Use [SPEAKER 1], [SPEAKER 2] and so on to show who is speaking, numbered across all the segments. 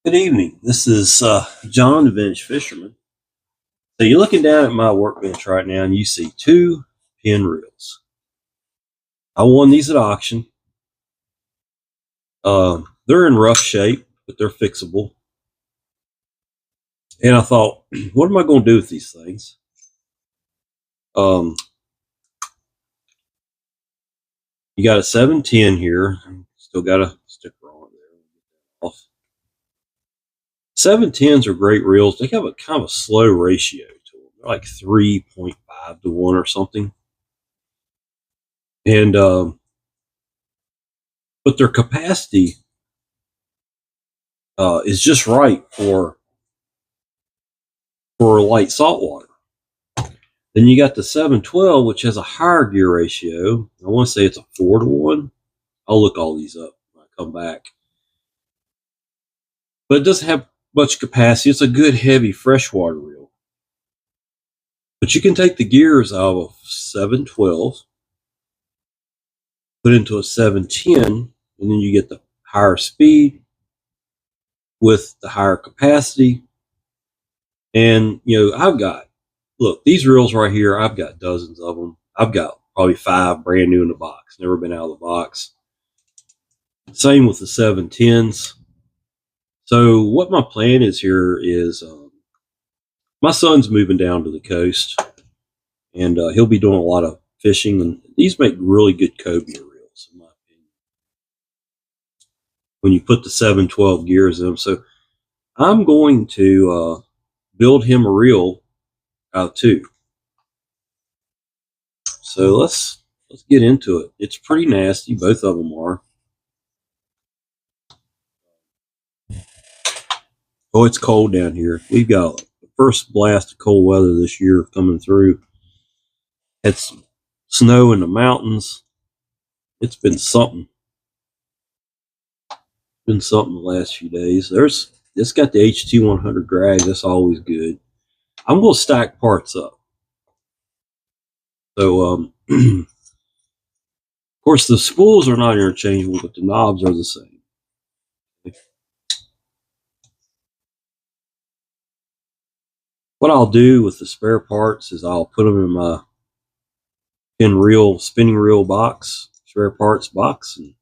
[SPEAKER 1] Good evening. This is John, the Vintage Fisherman. So you're looking down at my workbench right now, and you see two Penn reels. I won these at auction. They're in rough shape, but they're fixable. And I thought, what am I going to do with these things? Um, you got a 710 here. Still got a sticker on it there. Off. 710s are great reels. They have a kind of a slow ratio to them. They're like 3.5 to 1 or something. And but their capacity is just right for light saltwater. Then you got the 712, which has a higher gear ratio. I want to say it's a 4 to 1. I'll look all these up when I come back. But it doesn't have much capacity. It's a good heavy freshwater reel. But you can take the gears out of a 712, put into a 710, and then you get the higher speed with the higher capacity. And, look, these reels right here, I've got dozens of them. I've got probably 5 brand new in the box, never been out of the box. Same with the 710s. So what my plan is here is my son's moving down to the coast, and he'll be doing a lot of fishing, and these make really good cobia reels, in my opinion, when you put the 712 gears in them. So I'm going to build him a reel out of 2. So let's get into it. It's pretty nasty. Both of them are. Oh, it's cold down here. We've got the first blast of cold weather this year coming through. It's snow in the mountains. It's been something. The last few days. It's got the HT100 drag. That's always good. I'm going to stack parts up. So, of course, the spools are not interchangeable, but the knobs are the same. What I'll do with the spare parts is I'll put them in my spinning reel box, spare parts box. And,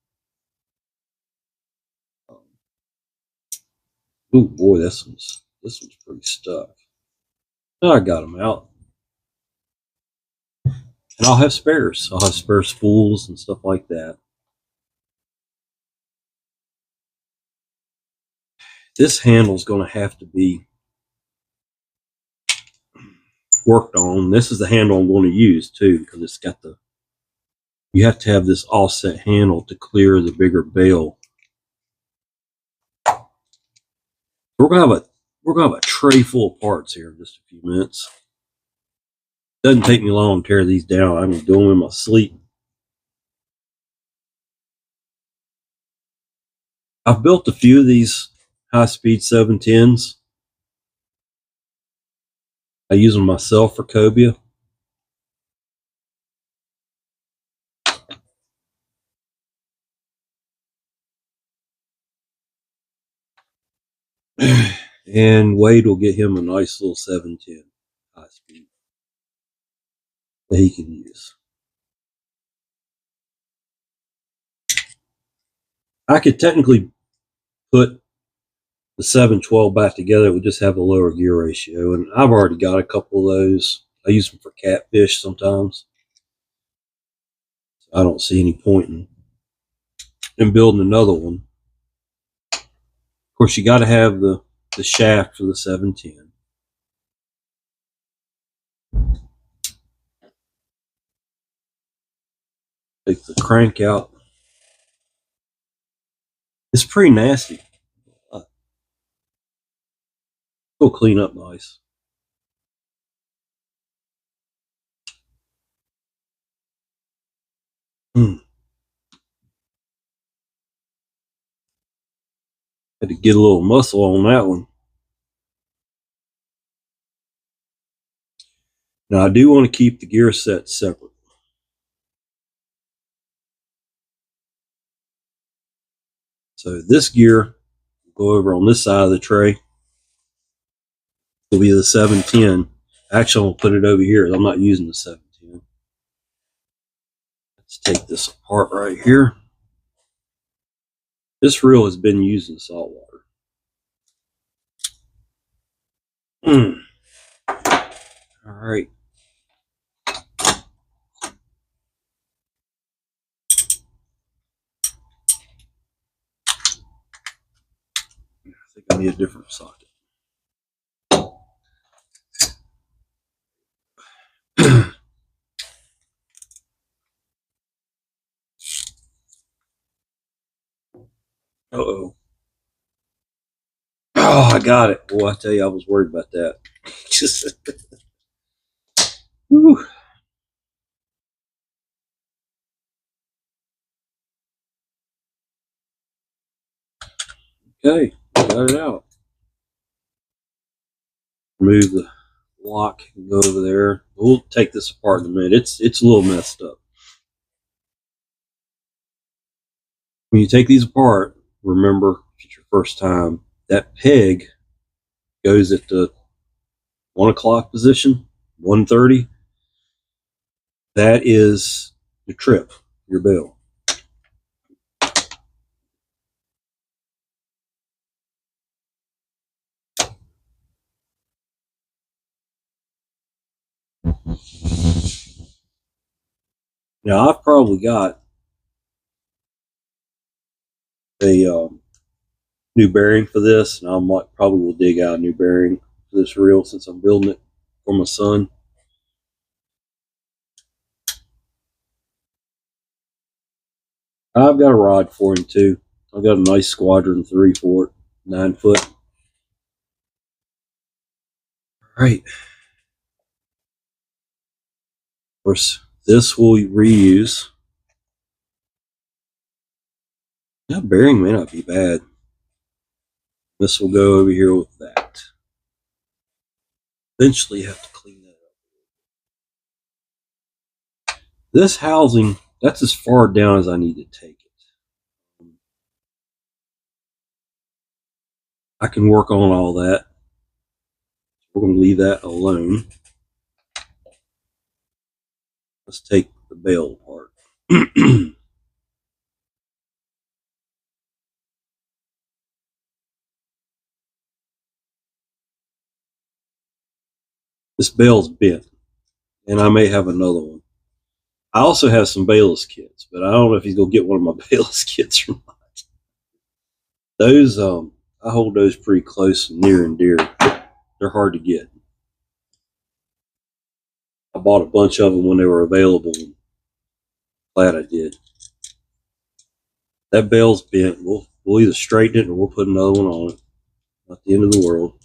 [SPEAKER 1] oh boy, this one's pretty stuck. Now I got them out. And I'll have spares. I'll have spare spools and stuff like that. This handle's going to have to be worked on. This is the handle I'm going to use too, because it's got you have to have this offset handle to clear the bigger bail. We're gonna have a tray full of parts here in just a few minutes. Doesn't take me long to tear these down. I can do them in my sleep. I've built a few of these high-speed 710s. I use them myself for cobia. And Wade will get him a nice little 710 high-speed that he can use. I could technically put the 712 back together. It would just have a lower gear ratio, and I've already got a couple of those. I use them for catfish sometimes. I don't see any point in building another one. Of course, you got to have the shaft for the 710. Take the crank out. It's pretty nasty. It'll clean up nice. Had to get a little muscle on that one. Now, I do want to keep the gear sets separate. So this gear, I'm go over on this side of the tray. It'll be the 710. Actually, I'll put it over here. I'm not using the 710. Let's take this apart right here. This reel has been used in salt water. All right. I think I need a different socket. Uh-oh. Oh, I got it. Boy, I tell you, I was worried about that. Just whew. Okay, got it out. Remove the lock and go over there. We'll take this apart in a minute. It's a little messed up. When you take these apart, remember, if it's your first time, that peg goes at the 1 o'clock position, 1:30. That is your trip, your bell. Now, I've probably got a new bearing for this, and I probably will dig out a new bearing for this reel since I'm building it for my son. I've got a rod for him too. I've got a nice Squadron 3 for it, 9 foot. All right. Of course, this we'll reuse. That bearing may not be bad. This will go over here with that. Eventually, you have to clean that up. This housing, that's as far down as I need to take it. I can work on all that. We're going to leave that alone. Let's take the bell apart. This bell's bent, and I may have another one. I also have some bayless kits, but I don't know if he's going to get one of my bayless kits or not. Those, I hold those pretty close and near and dear. They're hard to get. I bought a bunch of them when they were available. Glad I did. That bell's bent. We'll either straighten it or we'll put another one on it. Not the end of the world.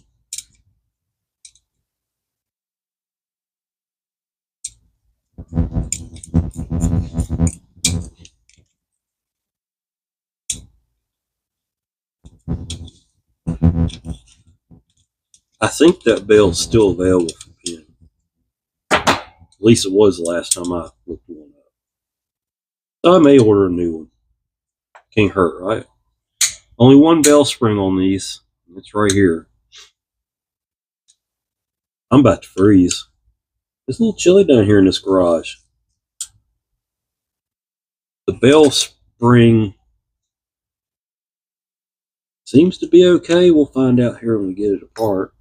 [SPEAKER 1] I think that bell's still available from Penn. At least it was the last time I looked one up. So I may order a new one. Can't hurt, right? Only one bell spring on these. It's right here. I'm about to freeze. It's a little chilly down here in this garage. The bell spring seems to be okay. We'll find out here when we get it apart.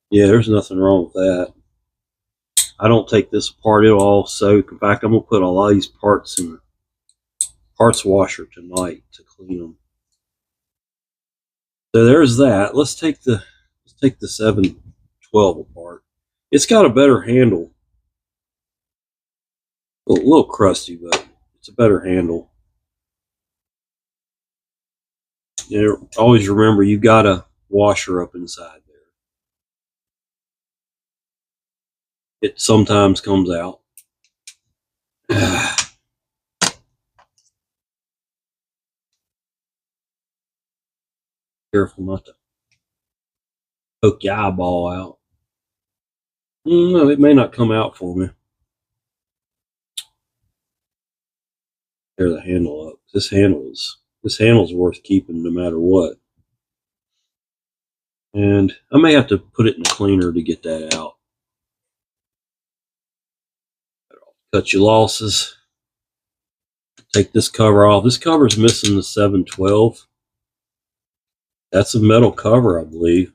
[SPEAKER 1] Yeah, there's nothing wrong with that. I don't take this apart. It'll all soak. In fact, I'm going to put a lot of these parts in the parts washer tonight to clean them. So there's that. Let's take the 712 apart. It's got a better handle. A little crusty, but it's a better handle. You know, always remember you've got a washer up inside there. It sometimes comes out. Careful not to poke your eyeball out. No, it may not come out for me. Tear the handle up. This handle's worth keeping no matter what. And I may have to put it in the cleaner to get that out. Cut your losses. Take this cover off. This cover's missing the 712. That's a metal cover, I believe.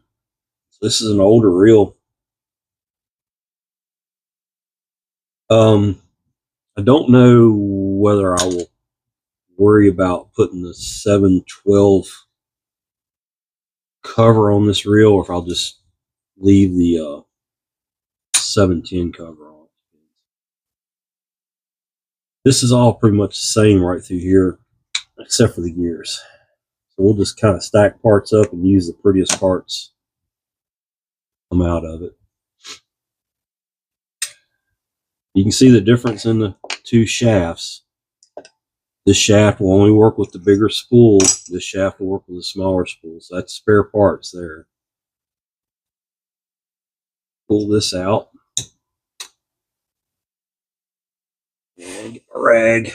[SPEAKER 1] So this is an older reel. I don't know whether I will worry about putting the 712 cover on this reel, or if I'll just leave the 710 cover on. This is all pretty much the same right through here, except for the gears. So we'll just kind of stack parts up and use the prettiest parts come out of it. You can see the difference in the two shafts. This shaft will only work with the bigger spool. This shaft will work with the smaller spool. So that's spare parts there. Pull this out. And get a rag.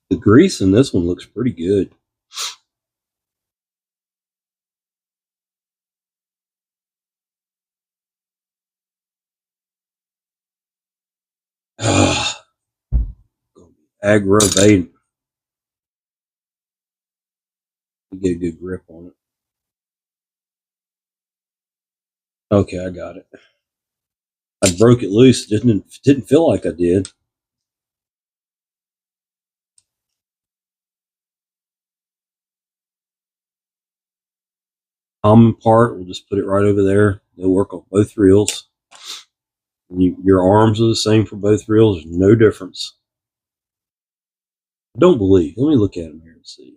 [SPEAKER 1] The grease in this one looks pretty good. Aggravating. You get a good grip on it. Okay, I got it. I broke it loose. Didn't feel like I did. Common part, we'll just put it right over there. They'll work on both reels. Your arms are the same for both reels. There's no difference. I don't believe. Let me look at them here and see.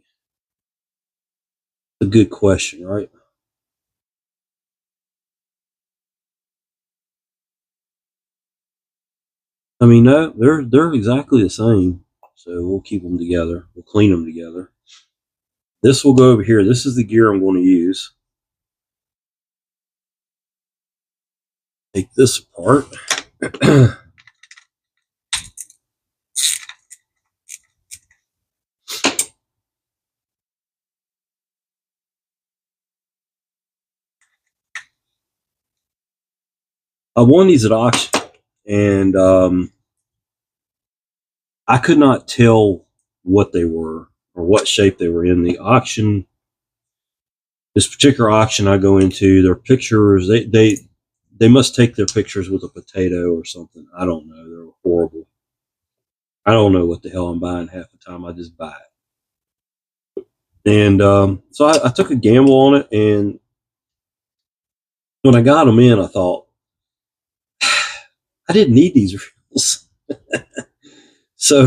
[SPEAKER 1] It's a good question, right? I mean, no, they're exactly the same. So we'll keep them together. We'll clean them together. This will go over here. This is the gear I'm going to use. Take this apart. I won these at auction, and I could not tell what they were or what shape they were in. The auction, this particular auction I go into, their pictures, they must take their pictures with a potato or something. I don't know. They're horrible. I don't know what the hell I'm buying half the time. I just buy it. And so I took a gamble on it, and when I got them in, I thought, I didn't need these reels. So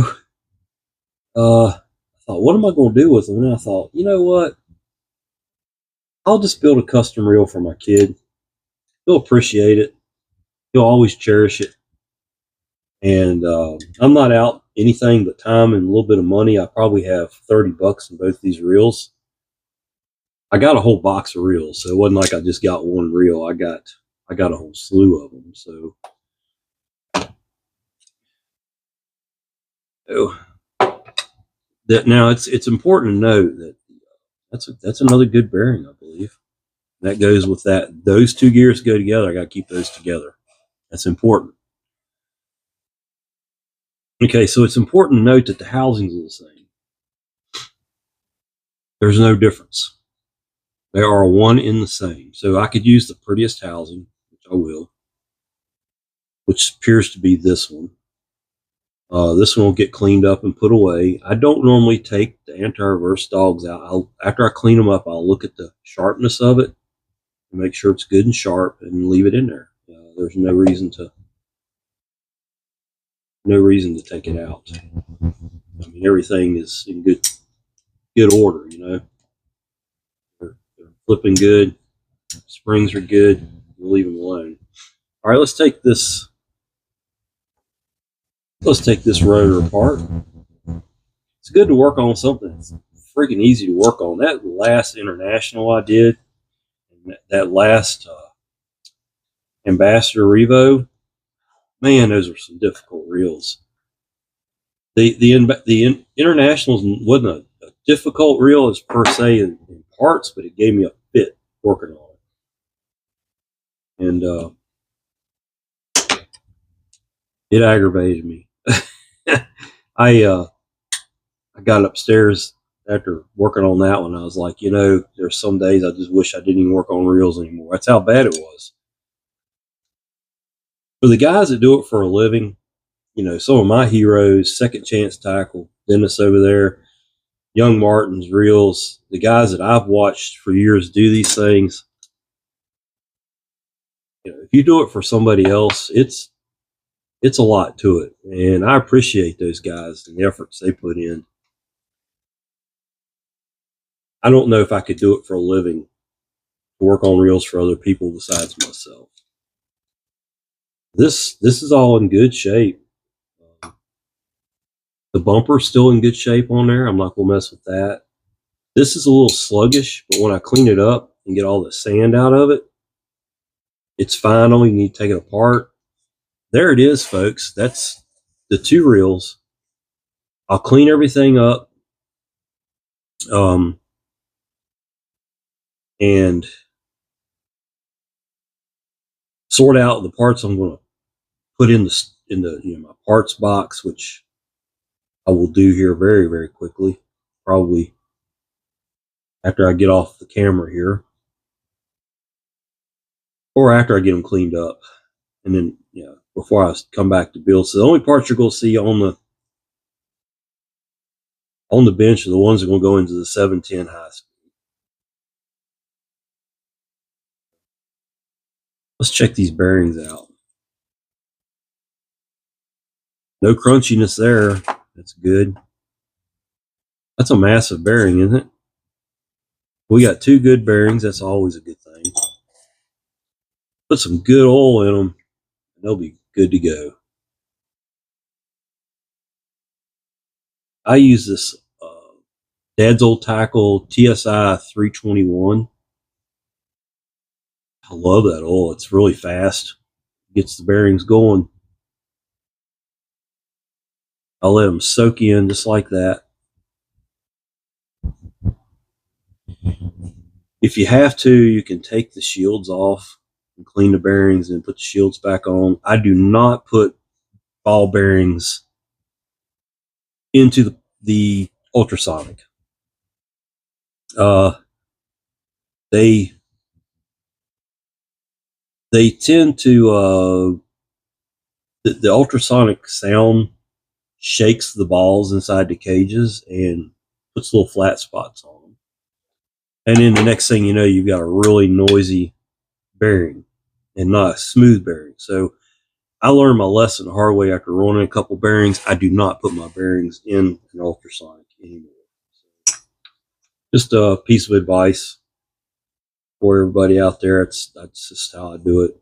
[SPEAKER 1] I thought, what am I going to do with them? And I thought, you know what? I'll just build a custom reel for my kid. He'll appreciate it. He'll always cherish it. And I'm not out anything but time and a little bit of money. I probably have $30 in both these reels. I got a whole box of reels, so it wasn't like I just got one reel. I got a whole slew of them. So that now it's important to note that that's another good bearing, I believe. That goes with that. Those two gears go together. I got to keep those together. That's important. Okay, so it's important to note that the housings are the same. There's no difference. They are one in the same. So I could use the prettiest housing, which I will, which appears to be this one. This one will get cleaned up and put away. I don't normally take the anti-reverse dogs out. After I clean them up, I'll look at the sharpness of it and make sure it's good and sharp and leave it in there. There's no reason to take it out. I mean, everything is in good order, you know. They're flipping good. Springs are good. We'll leave them alone. All right, let's take this rotor apart. It's good to work on something that's freaking easy to work on. That last international I did, that last Ambassador Revo, man, those were some difficult reels. The internationals wasn't a difficult reel as per se in parts, but it gave me a fit working on it, and it aggravated me. I I got upstairs after working on that one. I was like, there's some days I just wish I didn't even work on reels anymore. That's how bad it was. For the guys that do it for a living, some of my heroes, Second Chance Tackle, Dennis over there, Young Martin's reels, the guys that I've watched for years do these things. If you do it for somebody else, it's a lot to it, and I appreciate those guys and the efforts they put in. I don't know if I could do it for a living, to work on reels for other people besides myself. This is all in good shape. The bumper's still in good shape on there. I'm not gonna mess with that. This is a little sluggish, but when I clean it up and get all the sand out of it, it's fine. Only need to take it apart. There it is, folks. That's the two reels. I'll clean everything up, and sort out the parts I'm going to put in the my parts box, which I will do here very, very quickly, probably after I get off the camera here, or after I get them cleaned up, and then before I come back to build. So the only parts you're going to see on the bench are the ones that are going to go into the 710 high speed. Let's check these bearings out. No crunchiness there. That's good. That's a massive bearing, isn't it? We got two good bearings. That's always a good thing. Put some good oil in them, and they'll be good to go. I use this Dad's Old Tackle TSI 321. I love that oil. It's really fast. Gets the bearings going. I'll let them soak in just like that. If you have to, you can take the shields off and clean the bearings and put the shields back on. I do not put ball bearings into the ultrasonic. They tend to the ultrasonic sound shakes the balls inside the cages and puts little flat spots on them. And then the next thing you know, you've got a really noisy bearing and not a smooth bearing. So I learned my lesson the hard way after running a couple bearings. I do not put my bearings in an ultrasonic anymore. Just a piece of advice for everybody out there. That's just how I do it.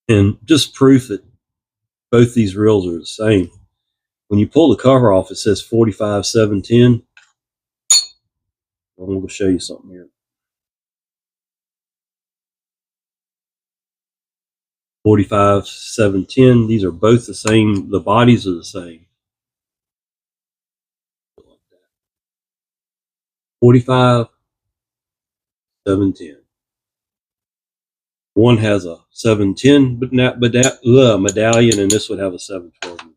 [SPEAKER 1] And just proof that both these reels are the same. When you pull the cover off, it says 45 710. I'm going to show you something here. 45 710. These are both the same. The bodies are the same. 45 710. One has a 710 medallion, and this would have a 712 medallion.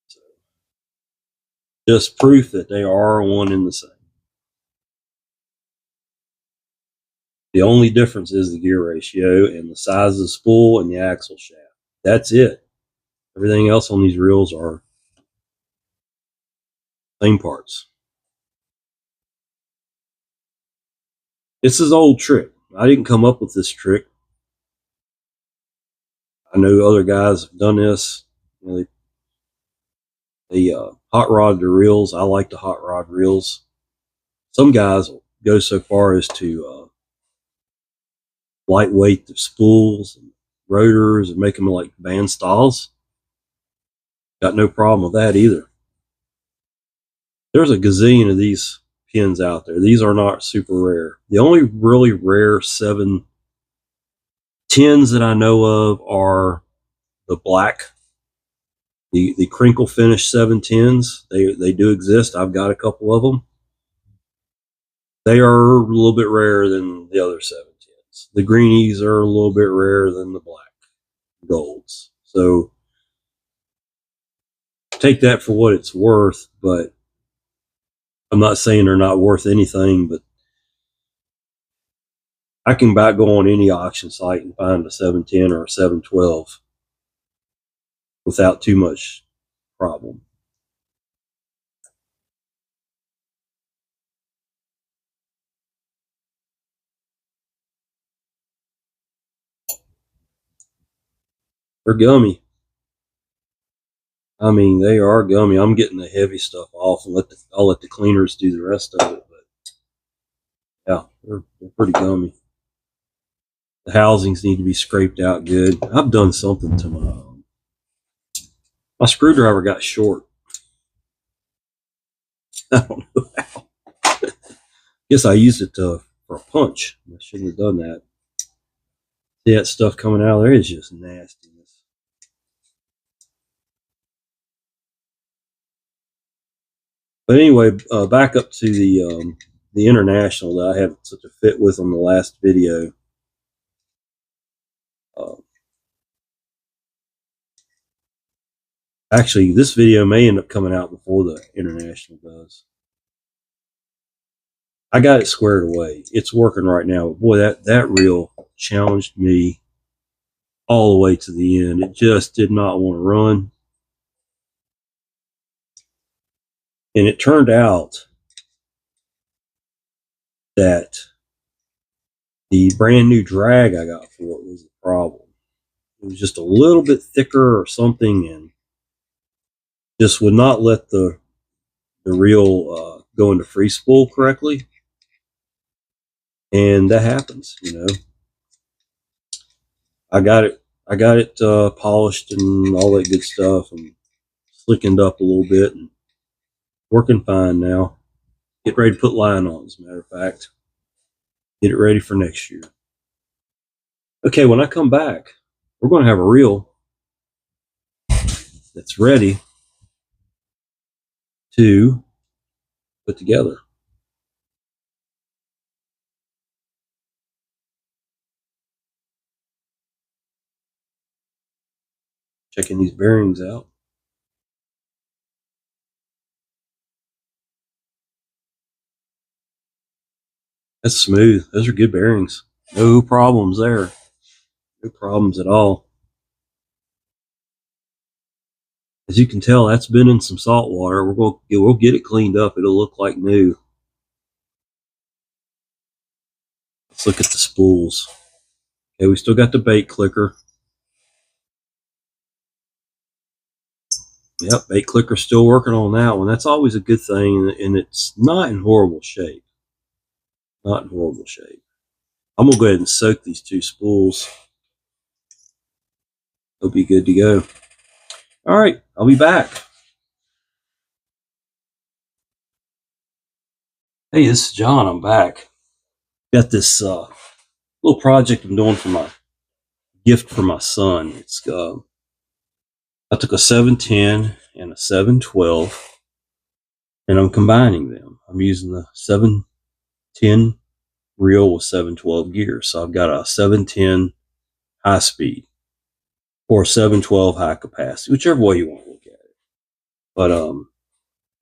[SPEAKER 1] So, just proof that they are one and the same. The only difference is the gear ratio and the size of the spool and the axle shaft. That's it. Everything else on these reels are same parts. This is an old trick. I didn't come up with this trick. I know other guys have done this. They hot rod the reels. I like the hot rod reels. Some guys will go so far as to lightweight the spools and rotors and make them like band styles. Got no problem with that either. There's a gazillion of these pins out there. These are not super rare. The only really rare 7 tins that I know of are the black, the crinkle finish 710s. They do exist. I've got a couple of them. They are a little bit rarer than the other 710s. The greenies are a little bit rarer than the black golds. So take that for what it's worth, but I'm not saying they're not worth anything, but I can about go on any auction site and find a 710 or a 712 without too much problem. They're gummy. I mean, they are gummy. I'm getting the heavy stuff off and I'll let the cleaners do the rest of it. But yeah, they're pretty gummy. The housings need to be scraped out good. I've done something to my screwdriver got short. I don't know how. Guess I used it for a punch. I shouldn't have done that. See that stuff coming out of there is just nastiness. But anyway, back up to the international that I had such a fit with on the last video. Actually, this video may end up coming out before the international does. I got it squared away. It's working right now. But boy, that reel challenged me all the way to the end. It just did not want to run. And it turned out that the brand new drag I got for it was the problem. It was just a little bit thicker or something, and just would not let the reel go into free spool correctly. And that happens, you know. I got it polished and all that good stuff, and slickened up a little bit, and working fine now. Get ready to put line on, as a matter of fact. Get it ready for next year. Okay, when I come back, we're going to have a reel that's ready to put together. Checking these bearings out. That's smooth. Those are good bearings. No problems there. No problems at all. As you can tell, that's been in some salt water. We'll get it cleaned up. It'll look like new. Let's look at the spools. Okay, we still got the bait clicker. Yep, bait clicker's still working on that one. That's always a good thing, and it's not in horrible shape. Not in horrible shape. I'm going to go ahead and soak these two spools. They'll be good to go. All right, I'll be back. Hey, this is John. I'm back. Got this little project I'm doing for my gift for my son. It's I took a 710 and a 712, and I'm combining them. I'm using the 710 reel with 712 gears. So I've got a 710 high speed or 712 high capacity, whichever way you want to look at it. But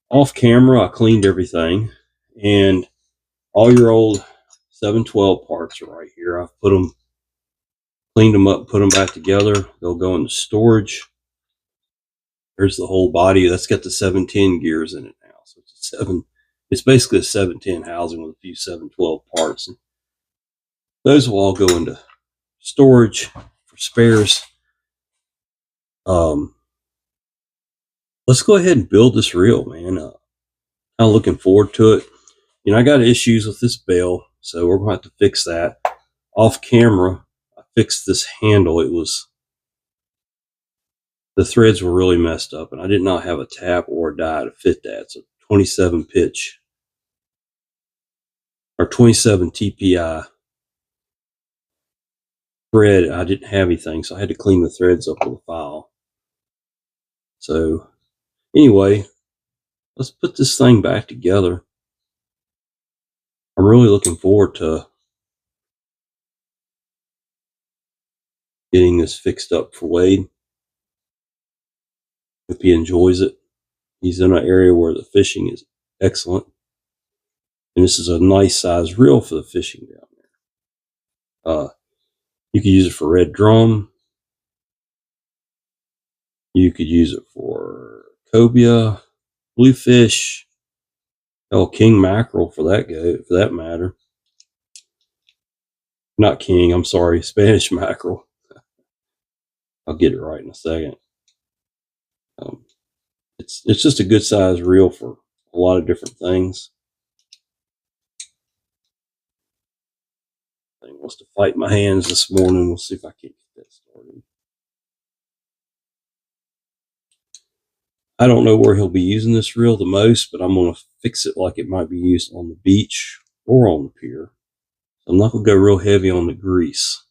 [SPEAKER 1] off camera, I cleaned everything, and all your old 712 parts are right here. I've cleaned them up, put them back together. They'll go into storage. There's the whole body. That's got the 710 gears in it now. So it's basically a 710 housing with a few 712 parts. And those will all go into storage for spares. Let's go ahead and build this reel, man. Kind of looking forward to it. You know, I got issues with this bail, so we're going to have to fix that. Off camera, I fixed this handle. The threads were really messed up, and I did not have a tap or a die to fit that. It's a 27 pitch or 27 TPI thread. I didn't have anything, so I had to clean the threads up with a file. So anyway, let's put this thing back together. I'm really looking forward to getting this fixed up for Wade. If he enjoys it. He's in an area where the fishing is excellent. And this is a nice size reel for the fishing down there. You could use it for red drum. You could use it for cobia, bluefish, king mackerel for that matter. Not king, I'm sorry, Spanish mackerel. I'll get it right in a second. It's just a good size reel for a lot of different things. He wants to fight my hands this morning. We'll see if I can get that started. I don't know where he'll be using this reel the most, but I'm going to fix it like it might be used on the beach or on the pier. So I'm not going to go real heavy on the grease.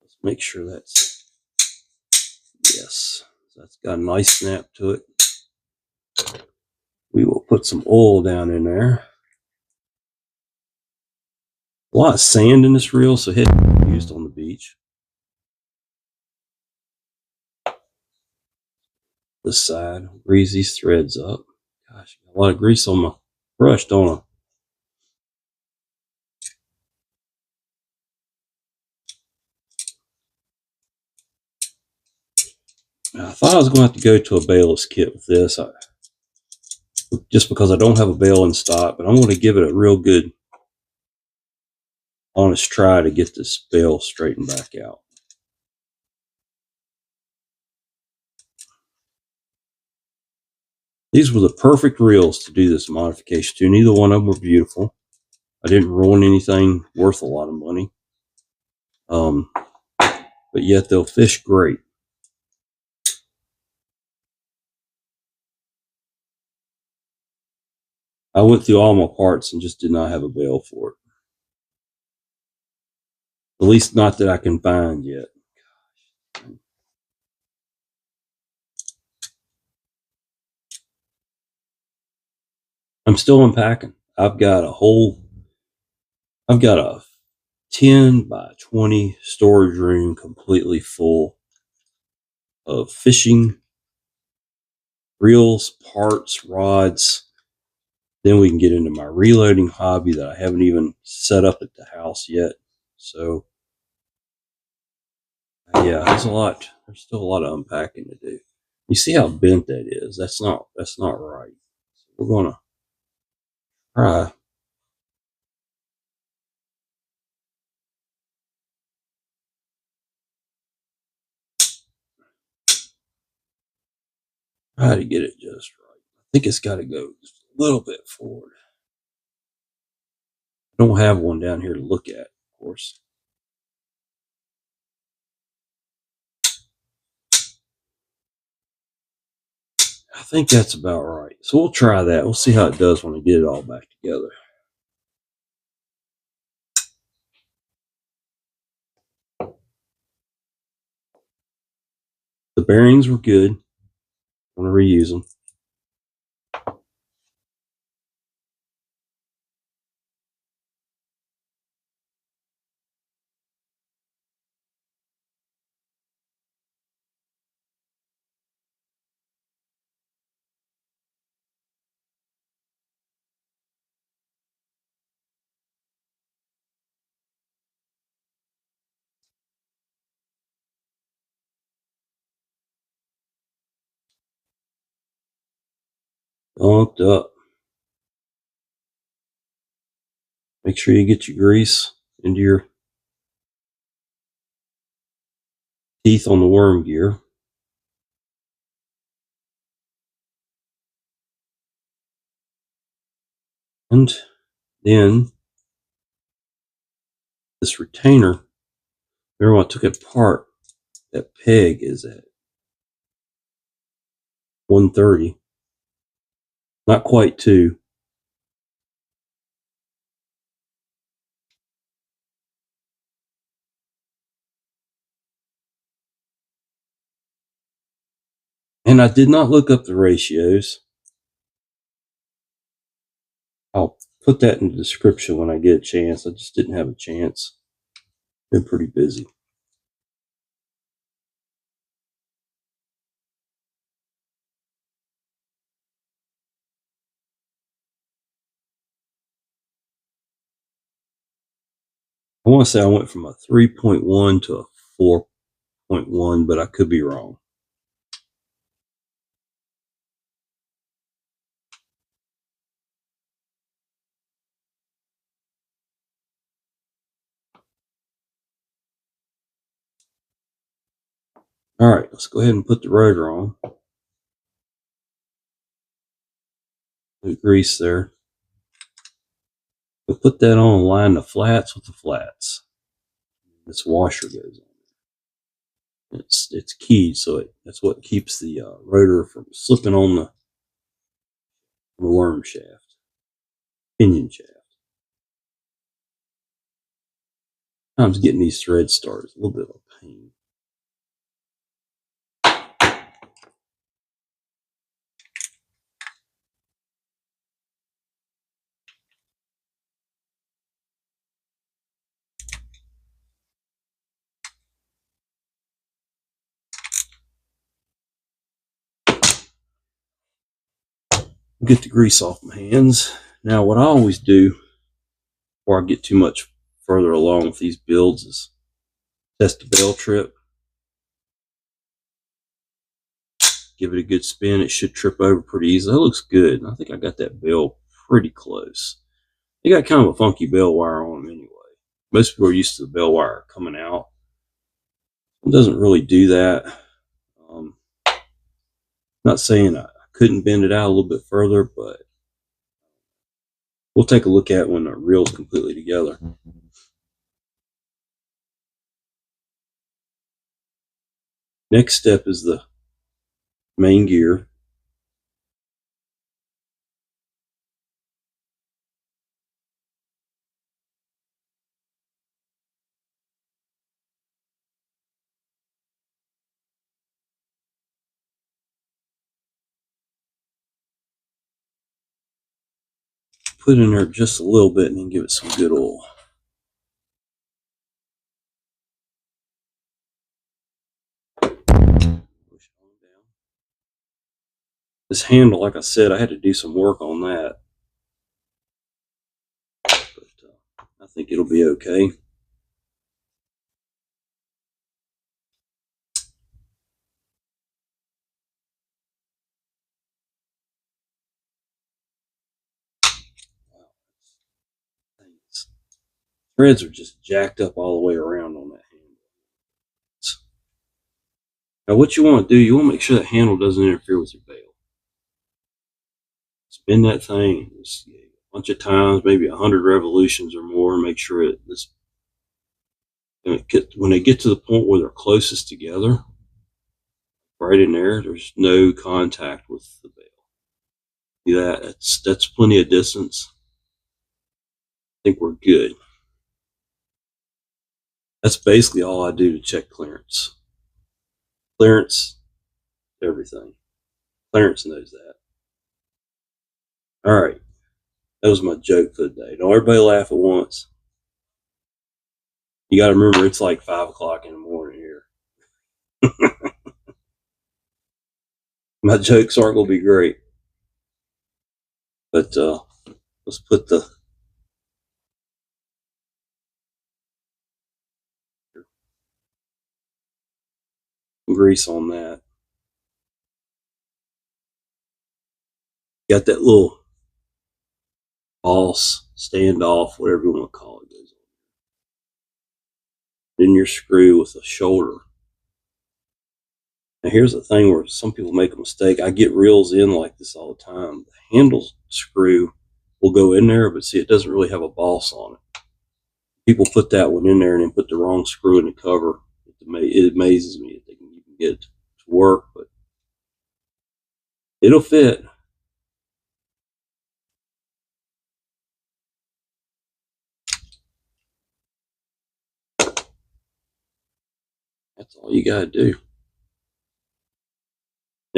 [SPEAKER 1] Let's make sure that's, yes, that's got a nice snap to it. We will put some oil down in there. A lot of sand in this reel, so it had to be used on the beach. This side, grease these threads up. Gosh, got a lot of grease on my brush, don't I thought I was going to have to go to a bailless kit with this, just because I don't have a bail in stock, but I'm going to give it a real good, honest try to get this bail straightened back out. These were the perfect reels to do this modification to. Neither one of them were beautiful. I didn't ruin anything worth a lot of money. But yet they'll fish great. I went through all my parts and just did not have a bail for it. At least not that I can find yet. I'm still unpacking. I've got a 10 by 20 storage room completely full of fishing, reels, parts, rods. Then we can get into my reloading hobby that I haven't even set up at the house yet. So yeah, there's still a lot of unpacking to do. You see how bent that is? That's not right. So we're gonna try. Try to get it just right. I think it's got to go just a little bit forward. I don't have one down here to look at, of course. I think that's about right. So we'll try that. We'll see how it does when I get it all back together. The bearings were good. I'm going to reuse them. Bumped up. Make sure you get your grease into your teeth on the worm gear. And then this retainer, remember when I took it apart, that peg is at 130. Not quite 2. And I did not look up the ratios. I'll put that in the description when I get a chance. I just didn't have a chance. Been pretty busy. I want to say I went from a 3.1 to a 4.1, but I could be wrong. All right, let's go ahead and put the rotor on. The grease there. We'll put that on and line the flats with the flats. This washer goes on. It's keyed, so that's what keeps the rotor from slipping on the worm shaft, pinion shaft. Sometimes getting these threads started is a little bit of a pain. Get the grease off my hands. Now, what I always do before I get too much further along with these builds is test the bell trip. Give it a good spin. It should trip over pretty easily. It looks good. I think I got that bell pretty close. They got kind of a funky bell wire on them anyway. Most people are used to the bell wire coming out. It doesn't really do that. Not saying I couldn't bend it out a little bit further, but we'll take a look at it when the reel's completely together. Next step is the main gear. Put in there just a little bit and then give it some good oil. This handle, like I said, I had to do some work on that, but I think it'll be okay. Threads are just jacked up all the way around on that handle. Now, what you want to do, you want to make sure that handle doesn't interfere with your bail. Spin that thing just a bunch of times, maybe 100 revolutions or more, and make sure when they get to the point where they're closest together, right in there, there's no contact with the bail. See that? That's plenty of distance. I think we're good. That's basically all I do to check clearance. Clearance, everything. Clarence knows that. All right. That was my joke for the day. Don't everybody laugh at once. You got to remember, it's like 5 o'clock in the morning here. My jokes aren't going to be great. But let's put the grease on that. Got that little boss, standoff, whatever you want to call it. Then your screw with a shoulder. Now here's the thing where some people make a mistake. I get reels in like this all the time. The handle screw will go in there, but see, it doesn't really have a boss on it. People put that one in there and then put the wrong screw in the cover. It amazes me that they can even get it to work, but it'll fit. That's all you got to do.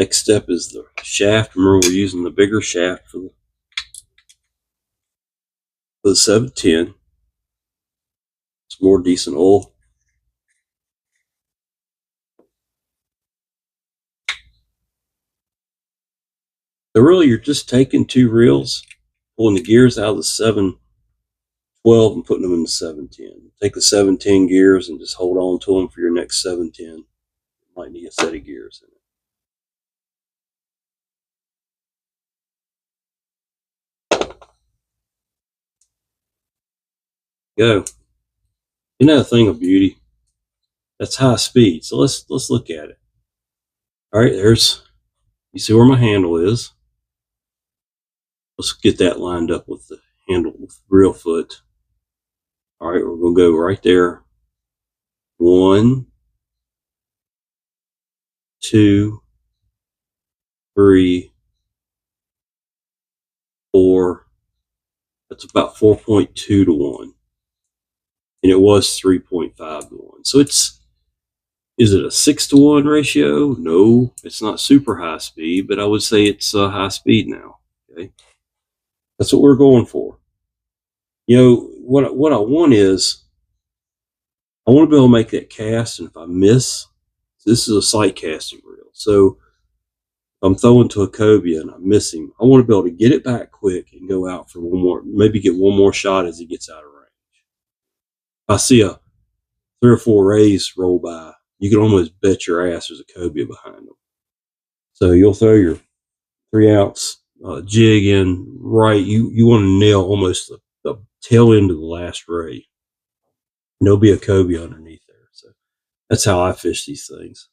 [SPEAKER 1] Next step is the shaft. Remember, we're using the bigger shaft for the 710. It's more decent oil. So really, you're just taking two reels, pulling the gears out of the 712 and putting them in the 710. Take the 710 gears and just hold on to them for your next 710. You might need a set of gears in it. Go. Another thing of beauty. That's high speed. So let's look at it. All right, you see where my handle is. Let's get that lined up with the handle with the real foot. All right, we're gonna go right there. 1, 2, 3, 4. That's about 4.2 to 1. And it was 3.5 to 1. So is it a 6 to 1 ratio? No, it's not super high speed, but I would say it's high speed now. Okay. That's what we're going for. You know, what I want is I want to be able to make that cast, and if I miss, this is a sight casting reel. So I'm throwing to a cobia and I miss him. I want to be able to get it back quick and go out for one more, maybe get one more shot as he gets out of range. If I see a 3 or 4 rays roll by, you can almost bet your ass there's a cobia behind them. So you'll throw your 3-ounce jig in right. You want to nail almost the tail end of the last ray. And there'll be a cobia underneath there. So that's how I fish these things.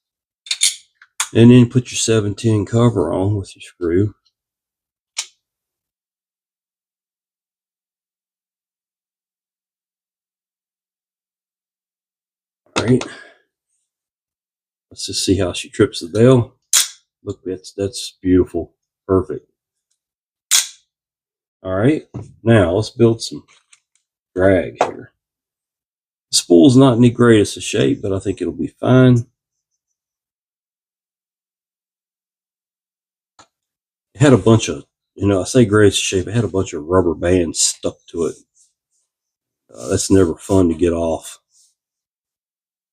[SPEAKER 1] And then put your 710 cover on with your screw. All right. Let's just see how she trips the bell. Look, that's beautiful. Perfect. All right. Now let's build some drag here. The spool's not in the greatest of shape, but I think it'll be fine. It had a bunch of, I say greatest of shape, it had a bunch of rubber bands stuck to it. That's never fun to get off.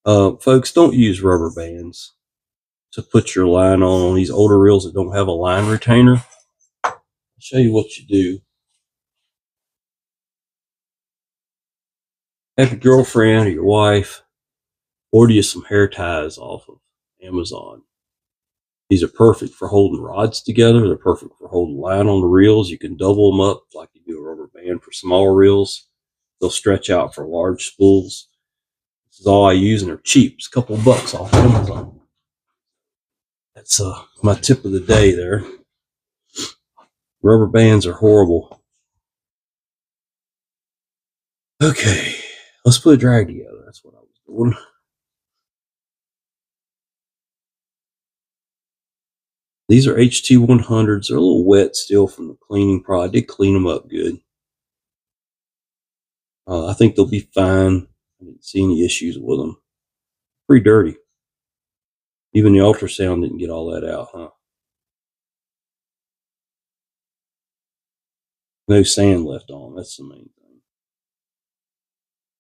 [SPEAKER 1] Folks, don't use rubber bands to put your line on these older reels that don't have a line retainer. I'll show you what you do. Have your girlfriend or your wife order you some hair ties off of Amazon. These are perfect for holding rods together. They're perfect for holding line on the reels. You can double them up like you do a rubber band for smaller reels. They'll stretch out for large spools. This is all I use, and they're cheap. It's a couple of bucks off Amazon. That's my tip of the day there. Rubber bands are horrible. Okay, let's put a drag together. That's what I was doing. These are HT100s. They're a little wet still from the cleaning product. I did clean them up good. I think they'll be fine. I didn't see any issues with them. Pretty dirty. Even the ultrasound didn't get all that out, huh? No sand left on. That's the main thing.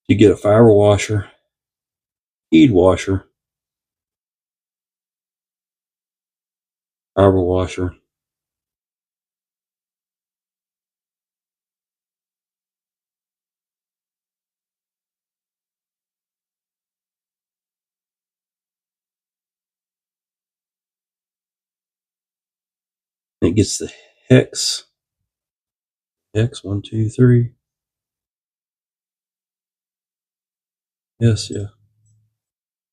[SPEAKER 1] You get a fiber washer, bead washer, fiber washer. And it gets the hex. Hex 1, 2, 3. Yes, yeah.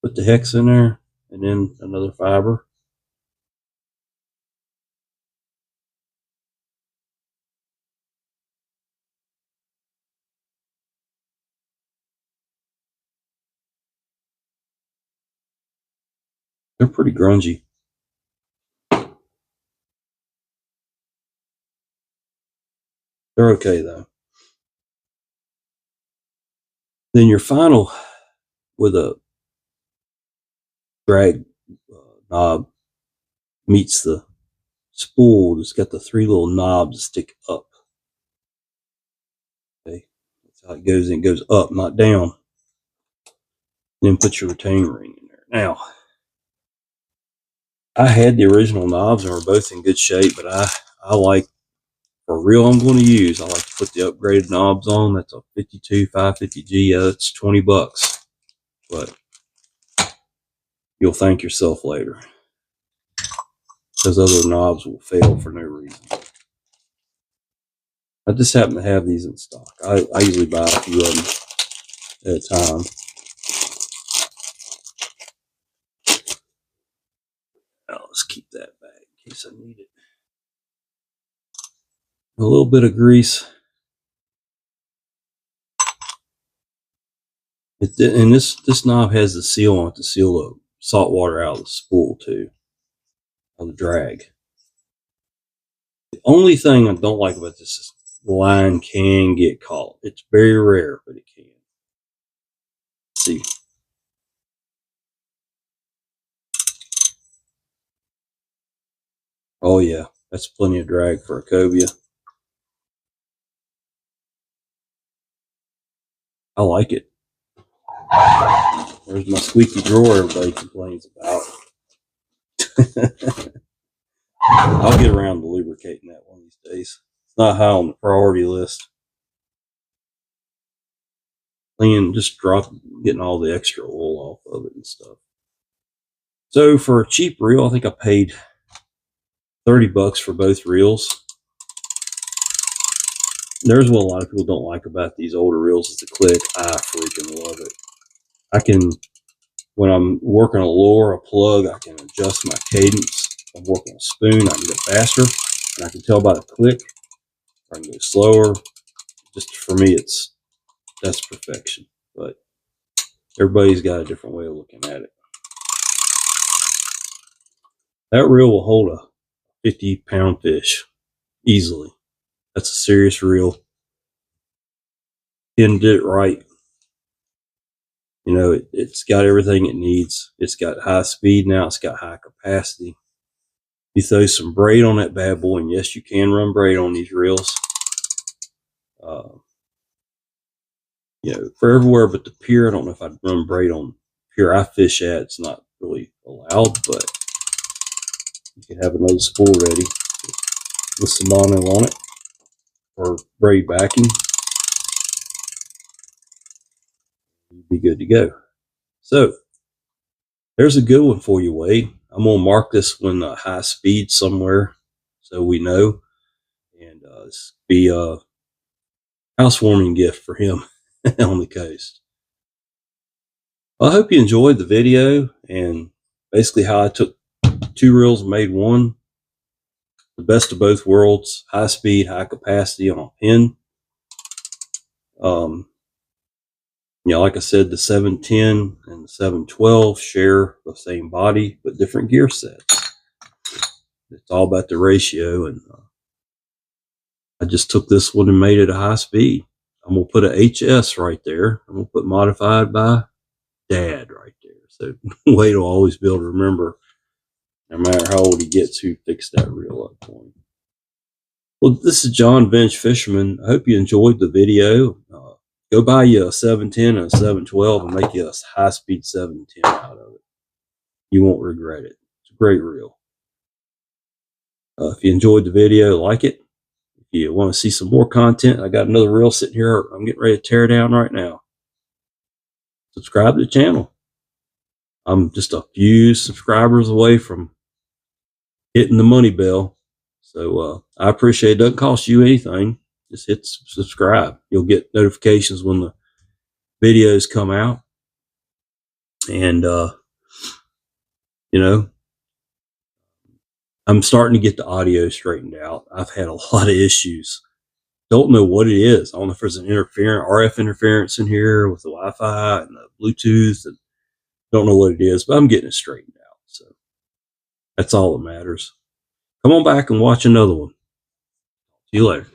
[SPEAKER 1] Put the hex in there, and then another fiber. They're pretty grungy. They're okay though. Then your final with a drag knob meets the spool. It's got the 3 little knobs that stick up. Okay, that's how it goes in. It goes up, not down. Then put your retaining ring in there. Now, I had the original knobs and were both in good shape, but I like, for real I'm going to use, I like to put the upgraded knobs on. That's a 52 550G. That's $20, but you'll thank yourself later. Those other knobs will fail for no reason. I just happen to have these in stock. I usually buy a few of them at a time. Now let's keep that back in case I need it. A little bit of grease. And this knob has the seal on it to seal the salt water out of the spool too, of the drag. The only thing I don't like about this is the line can get caught. It's very rare, but it can. Let's see. Oh yeah, that's plenty of drag for a cobia. I like it. There's my squeaky drawer everybody complains about. I'll get around to lubricating that one of these days. It's not high on the priority list. Clean, just getting all the extra oil off of it and stuff. So for a cheap reel, I think I paid $30 for both reels. There's what a lot of people don't like about these older reels is the click. I freaking love it. I can, when I'm working a lure, a plug, I can adjust my cadence. If I'm working a spoon, I can go faster, and I can tell by the click. I can go slower. Just for me, that's perfection. But everybody's got a different way of looking at it. That reel will hold a 50-pound fish easily. That's a serious reel. Ken did it right. You know, it's got everything it needs. It's got high speed now. It's got high capacity. You throw some braid on that bad boy, and yes, you can run braid on these reels. You know, for everywhere but the pier, I don't know if I'd run braid on pier I fish at. It's not really allowed, but you can have another spool ready with some mono on it or braid backing. You'd be good to go. So there's a good one for you, Wade. I'm gonna mark this one high speed somewhere so we know, and this be a housewarming gift for him on the coast. Well, I hope you enjoyed the video and basically how I took 2 reels and made one. The best of both worlds, high speed, high capacity on a Penn. You know, like I said, the 710 and the 712 share the same body, but different gear sets. It's all about the ratio, and I just took this one and made it a high speed. I'm going to put a HS right there. I'm going to put modified by Dad right there. So Wade will always be able to remember, no matter how old he gets, who fixed that reel up for him. Well, this is John Bench Fisherman. I hope you enjoyed the video. Go buy you a 710 and a 712 and make you a high-speed 710 out of it. You won't regret it. It's a great reel. If you enjoyed the video, like it. If you want to see some more content, I got another reel sitting here I'm getting ready to tear down right now. Subscribe to the channel. I'm just a few subscribers away from hitting the money bell. So I appreciate it. It doesn't cost you anything. Just hit subscribe. You'll get notifications when the videos come out. And, you know, I'm starting to get the audio straightened out. I've had a lot of issues. Don't know what it is. I don't know if there's an RF interference in here with the Wi-Fi and the Bluetooth. And don't know what it is, but I'm getting it straightened out. So that's all that matters. Come on back and watch another one. See you later.